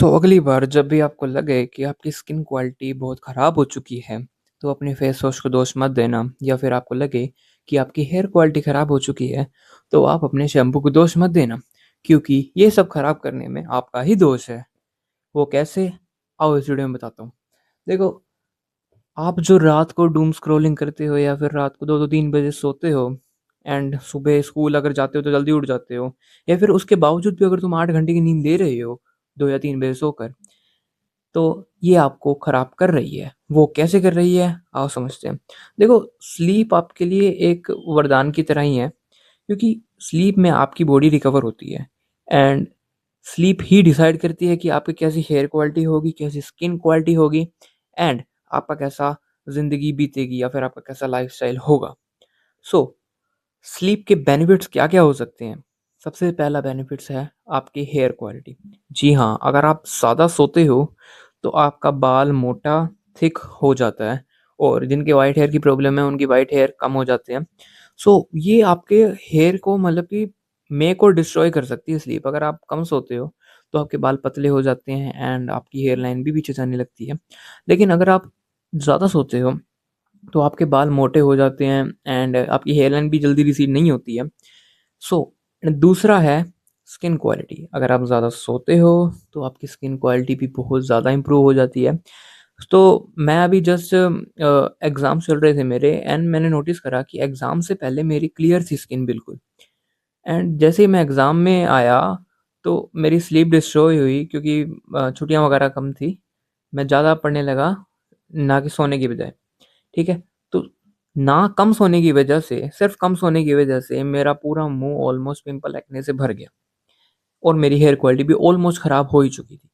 अगली बार जब भी आपको लगे कि आपकी स्किन क्वालिटी बहुत ख़राब हो चुकी है, तो अपने फेस वॉश को दोष मत देना या फिर आपको लगे कि आपकी हेयर क्वालिटी ख़राब हो चुकी है, तो आप अपने शैम्पू को दोष मत देना, क्योंकि ये सब ख़राब करने में आपका ही दोष है। वो कैसे? आओ इस वीडियो में बताता हूँ। देखो, आप जो रात को डूम स्क्रॉलिंग करते हो या फिर रात को 2-2 3 बजे सोते हो एंड सुबह स्कूल अगर जाते हो तो जल्दी उठ जाते हो, या फिर उसके बावजूद भी अगर तुम 8 घंटे की नींद ले रहे हो 2 या 3 बजे सोकर, तो ये आपको खराब कर रही है। वो कैसे कर रही है? आओ समझते हैं। देखो, स्लीप आपके लिए एक वरदान की तरह ही है, क्योंकि स्लीप में आपकी बॉडी रिकवर होती है एंड स्लीप ही डिसाइड करती है कि आपकी कैसी हेयर क्वालिटी होगी, कैसी स्किन क्वालिटी होगी एंड आपका कैसा ज़िंदगी बीतेगी या फिर आपका कैसा लाइफ़स्टाइल होगा। सो स्लीप के बेनिफिट्स क्या-क्या हो सकते हैं? सबसे पहला बेनिफिट्स है आपकी हेयर क्वालिटी। जी हाँ, अगर आप ज़्यादा सोते हो, तो आपका बाल मोटा, थिक हो जाता है और जिनके व्हाइट हेयर की प्रॉब्लम है, उनकी व्हाइट हेयर कम हो जाते हैं। ये आपके हेयर को मतलब कि मेक और डिस्ट्रॉय कर सकती है स्लीप। अगर आप कम सोते हो, तो आपके बाल पतले हो जाते हैं एंड आपकी हेयर लाइन भी पीछे जाने लगती है। लेकिन अगर आप ज़्यादा सोते हो, तो आपके बाल मोटे हो जाते हैं एंड आपकी हेयर लाइन भी जल्दी रिसीड नहीं होती है। सो दूसरा है स्किन क्वालिटी। अगर आप ज़्यादा सोते हो, तो आपकी स्किन क्वालिटी भी बहुत ज़्यादा इम्प्रूव हो जाती है। तो मैं अभी जस्ट एग्ज़ाम चल रहे थे मेरे एंड मैंने नोटिस करा कि एग्ज़ाम से पहले मेरी क्लियर थी स्किन बिल्कुल, एंड जैसे ही मैं एग्ज़ाम में आया, तो मेरी स्लीप डिस्ट्रॉय हुई क्योंकि छुट्टियाँ वगैरह कम थी। मैं ज़्यादा पढ़ने लगा, ना कि सोने की बजाय। ठीक है? तो ना कम सोने की वजह से, सिर्फ़ कम सोने की वजह से मेरा पूरा मुँह ऑलमोस्ट पिंपल एक्ने से भर गया और मेरी हेयर क्वालिटी भी ऑलमोस्ट ख़राब हो ही चुकी थी।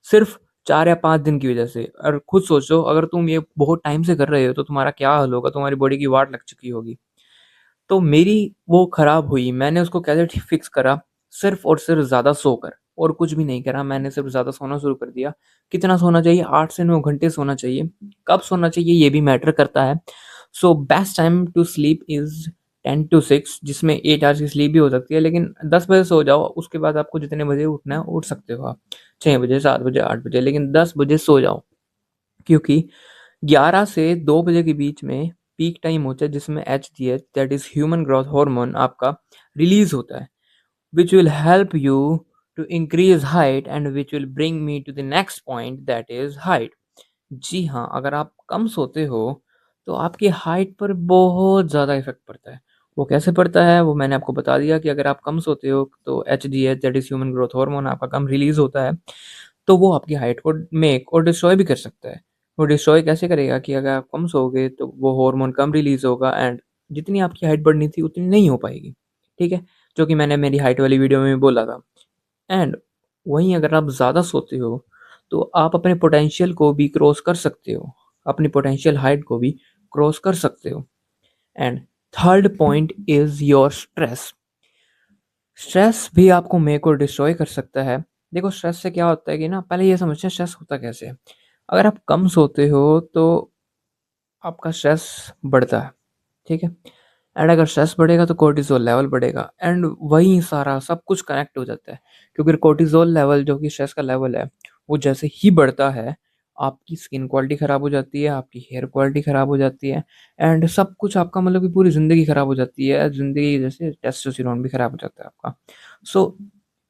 सिर्फ़ 4 या 5 दिन की वजह से। और खुद सोचो, अगर तुम ये बहुत टाइम से कर रहे हो तो तुम्हारा क्या हाल होगा? तुम्हारी बॉडी की वाट लग चुकी होगी। तो मेरी वो ख़राब हुई, मैंने उसको कैसे फ़िक्स करा? सिर्फ़ और सिर्फ़ ज़्यादा सोकर, और कुछ भी नहीं करा। मैंने सिर्फ़ ज़्यादा सोना शुरू कर दिया। कितना सोना चाहिए? 8 से 9 घंटे सोना चाहिए। कब सोना चाहिए ये भी मैटर करता है। Best time to sleep is 10 to 6, जिसमें 8 आवर्स की स्लीप भी हो सकती है, लेकिन 10 बजे सो जाओ, उसके बाद आपको जितने बजे उठना है उठ सकते हो आप। 6 बजे, 7 बजे, 8 बजे, लेकिन 10 बजे सो जाओ। क्योंकि 11 से 2 बजे के बीच में पीक टाइम होता है, जिसमें HGH, that is human growth hormone, आपका रिलीज़ होता है, which will help you to increase height and which will bring me to the next point, that is height. जी हाँ, अगर आप कम सोते हो, तो आपकी हाइट पर बहुत ज़्यादा इफ़ेक्ट पड़ता है। वो कैसे पड़ता है, वो मैंने आपको बता दिया कि अगर आप कम सोते हो, तो HGH, that is human growth hormone, आपका कम रिलीज़ होता है, तो वो आपकी हाइट को मेक और डिस्ट्रॉय भी कर सकता है। वो डिस्ट्रॉय कैसे करेगा कि अगर आप कम सोओगे, तो वो हार्मोन कम रिलीज़ होगा एंड जितनी आपकी हाइट बढ़नी थी, उतनी नहीं हो पाएगी। ठीक है? जो कि मैंने मेरी हाइट वाली वीडियो में भी बोला था। एंड वहीं अगर आप ज़्यादा सोते हो, तो आप अपने पोटेंशियल को भी क्रॉस कर सकते हो। अपनी पोटेंशियल हाइट को भी क्रॉस कर सकते हो। And third point is your stress. Stress भी आपको मेक और डिस्ट्रॉय कर सकता है। देखो, स्ट्रेस से क्या होता है कि ना, पहले ये समझते हैं स्ट्रेस होता कैसे है। अगर आप कम सोते हो, तो आपका स्ट्रेस बढ़ता है, ठीक है? एंड अगर स्ट्रेस बढ़ेगा तो कोर्टिसोल लेवल बढ़ेगा एंड वहीं सारा सब कुछ कनेक्ट हो जाता है। क्योंकि कोर्टिसोल लेवल, जो कि स्ट्रेस का लेवल है, वो जैसे ही बढ़ता है, आपकी स्किन क्वालिटी ख़राब हो जाती है, आपकी हेयर क्वालिटी ख़राब हो जाती है एंड सब कुछ आपका, मतलब कि पूरी ज़िंदगी ख़राब हो जाती है। ज़िंदगी जैसे टेस्टोस्टेरोन भी ख़राब हो जाता है आपका। सो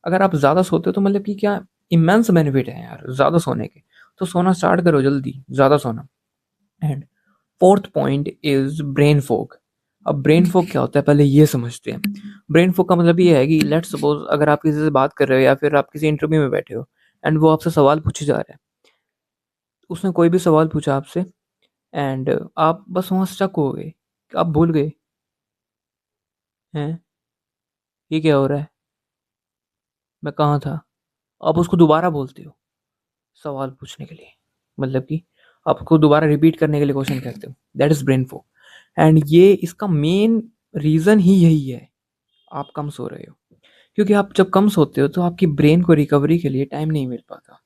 अगर आप ज़्यादा सोते हो, तो मतलब कि क्या इमेंस बेनिफिट है यार ज़्यादा सोने के। तो सोना स्टार्ट करो जल्दी, ज़्यादा सोना। And fourth point is brain fog. अब ब्रेन फॉग क्या होता है, पहले ये समझते हैं। ब्रेन फॉग का मतलब ये है कि लेट्स सपोज़, अगर आप किसी से बात कर रहे हो या फिर आप किसी इंटरव्यू में बैठे हो एंड वो आपसे सवाल पूछे जा रहा है। उसने कोई भी सवाल पूछा आपसे एंड आप बस वहाँ स्टक हो गए। आप भूल गए, हैं, ये क्या हो रहा है? मैं कहाँ था? आप उसको दोबारा बोलते हो सवाल पूछने के लिए। मतलब कि आपको दोबारा रिपीट करने के लिए क्वेश्चन कहते हो। That is brain fog. And ये इसका मेन रीज़न ही यही है, आप कम सो रहे हो। क्योंकि आप जब कम सोते हो, तो आपकी ब्रेन को रिकवरी के लिए टाइम नहीं मिल पाता।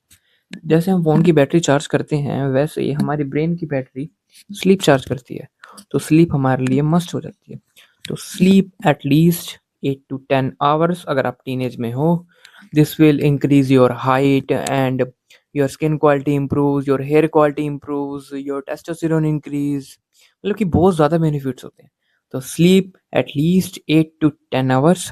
जैसे हम फ़ोन की बैटरी चार्ज करते हैं, वैसे ही हमारी ब्रेन की बैटरी स्लीप चार्ज करती है। तो स्लीप हमारे लिए मस्ट हो जाती है। तो sleep at least 8 to 10 hours, अगर आप टीनेज में हो। This will increase your height and your skin quality improves, your hair quality improves, your testosterone increase. मतलब कि बहुत ज़्यादा बेनिफिट्स होते हैं। तो sleep at least 8 to 10 hours